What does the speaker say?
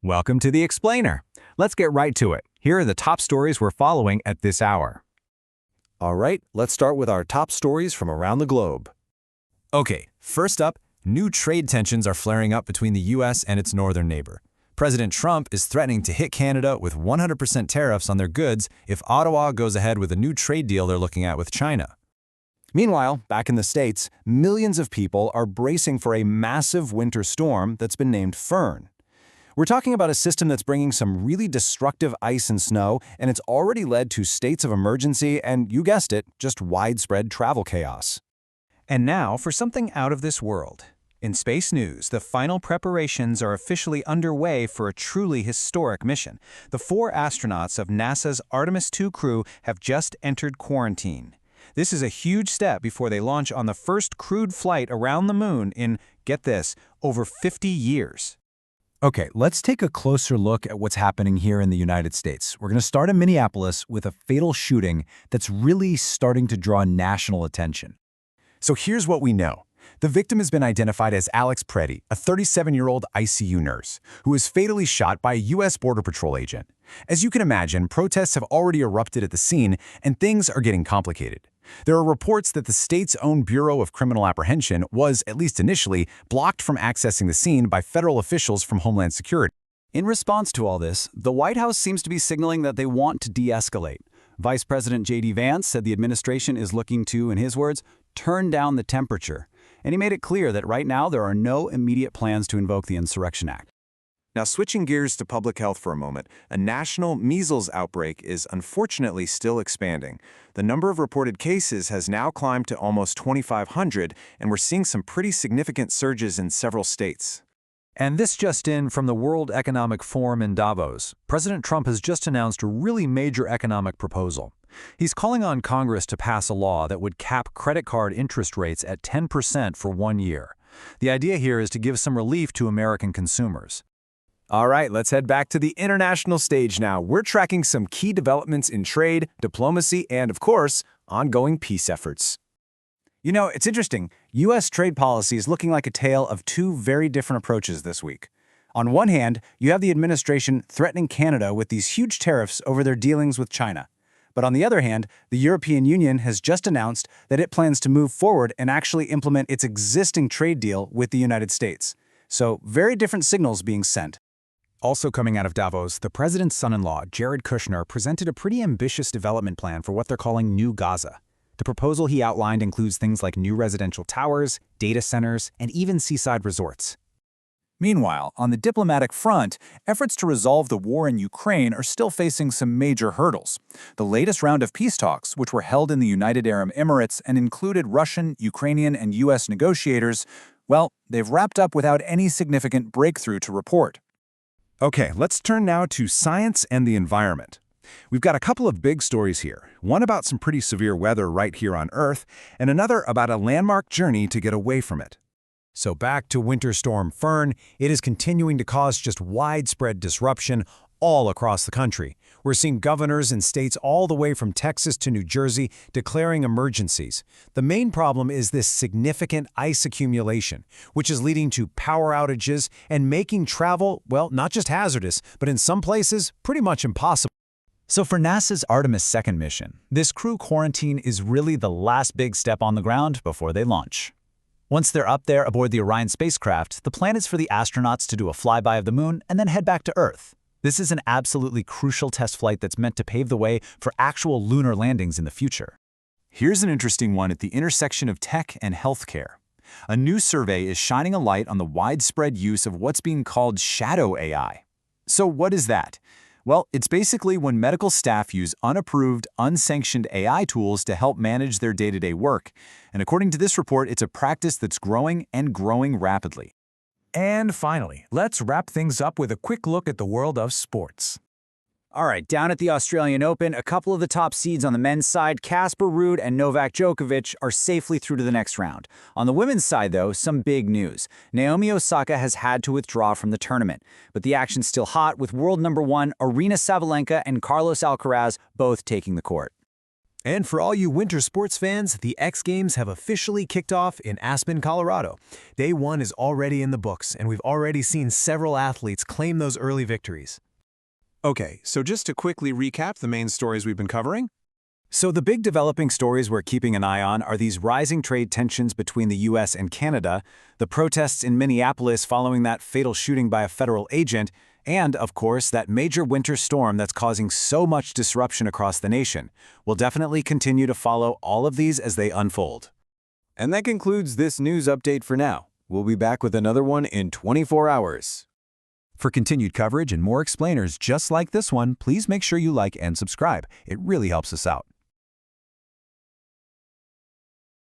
Welcome to the Explainer. Let's get right to it. Here are the top stories we're following at this hour. All right, let's start with our top stories from around the globe. Okay, first up, new trade tensions are flaring up between the U.S. and its northern neighbor. President Trump is threatening to hit Canada with 100% tariffs on their goods if Ottawa goes ahead with a new trade deal they're looking at with China. Meanwhile, back in the States, millions of people are bracing for a massive winter storm that's been named Fern. We're talking about a system that's bringing some really destructive ice and snow, and it's already led to states of emergency and, you guessed it, just widespread travel chaos. And now for something out of this world. In space news, the final preparations are officially underway for a truly historic mission. The 4 astronauts of NASA's Artemis II crew have just entered quarantine. This is a huge step before they launch on the first crewed flight around the moon in, get this, over 50 years. Okay, let's take a closer look at what's happening here in the United States. We're going to start in Minneapolis with a fatal shooting that's really starting to draw national attention. So here's what we know. The victim has been identified as Alex Preddy, a 37-year-old ICU nurse, who was fatally shot by a U.S. Border Patrol agent. As you can imagine, protests have already erupted at the scene, and things are getting complicated. There are reports that the state's own Bureau of Criminal Apprehension was, at least initially, blocked from accessing the scene by federal officials from Homeland Security. In response to all this, the White House seems to be signaling that they want to de-escalate. Vice President J.D. Vance said the administration is looking to, in his words, turn down the temperature. And he made it clear that right now there are no immediate plans to invoke the Insurrection Act. Now, switching gears to public health for a moment, a national measles outbreak is unfortunately still expanding. The number of reported cases has now climbed to almost 2,500, and we're seeing some pretty significant surges in several states. And this just in from the World Economic Forum in Davos. President Trump has just announced a really major economic proposal. He's calling on Congress to pass a law that would cap credit card interest rates at 10% for 1 year. The idea here is to give some relief to American consumers. All right, let's head back to the international stage now. We're tracking some key developments in trade, diplomacy, and, of course, ongoing peace efforts. You know, it's interesting. U.S. trade policy is looking like a tale of 2 very different approaches this week. On one hand, you have the administration threatening Canada with these huge tariffs over their dealings with China. But on the other hand, the European Union has just announced that it plans to move forward and actually implement its existing trade deal with the United States. So, very different signals being sent. Also coming out of Davos, the president's son-in-law, Jared Kushner, presented a pretty ambitious development plan for what they're calling New Gaza. The proposal he outlined includes things like new residential towers, data centers, and even seaside resorts. Meanwhile, on the diplomatic front, efforts to resolve the war in Ukraine are still facing some major hurdles. The latest round of peace talks, which were held in the United Arab Emirates and included Russian, Ukrainian, and U.S. negotiators, well, they've wrapped up without any significant breakthrough to report. Okay, let's turn now to science and the environment. We've got a couple of big stories here, one about some pretty severe weather right here on Earth, and another about a landmark journey to get away from it. So back to Winter Storm Fern, it is continuing to cause just widespread disruption all across the country. We're seeing governors in states all the way from Texas to New Jersey declaring emergencies. The main problem is this significant ice accumulation, which is leading to power outages and making travel, well, not just hazardous, but in some places, pretty much impossible. So for NASA's Artemis II mission, this crew quarantine is really the last big step on the ground before they launch. Once they're up there aboard the Orion spacecraft, the plan is for the astronauts to do a flyby of the moon and then head back to Earth. This is an absolutely crucial test flight that's meant to pave the way for actual lunar landings in the future. Here's an interesting one at the intersection of tech and healthcare. A new survey is shining a light on the widespread use of what's being called shadow AI. So what is that? Well, it's basically when medical staff use unapproved, unsanctioned AI tools to help manage their day-to-day work. And according to this report, it's a practice that's growing and growing rapidly. And finally, let's wrap things up with a quick look at the world of sports. All right, down at the Australian Open, a couple of the top seeds on the men's side, Casper Ruud and Novak Djokovic, are safely through to the next round. On the women's side, though, some big news. Naomi Osaka has had to withdraw from the tournament, but the action's still hot with world number 1 Aryna Sabalenka and Carlos Alcaraz both taking the court. And for all you winter sports fans, the X Games have officially kicked off in Aspen, Colorado. Day 1 is already in the books, and we've already seen several athletes claim those early victories. Okay, so just to quickly recap the main stories we've been covering. So the big developing stories we're keeping an eye on are these rising trade tensions between the U.S. and Canada, the protests in Minneapolis following that fatal shooting by a federal agent, and, of course, that major winter storm that's causing so much disruption across the nation. We'll definitely continue to follow all of these as they unfold. And that concludes this news update for now. We'll be back with another one in 24 hours. For continued coverage and more explainers just like this one, please make sure you like and subscribe. It really helps us out.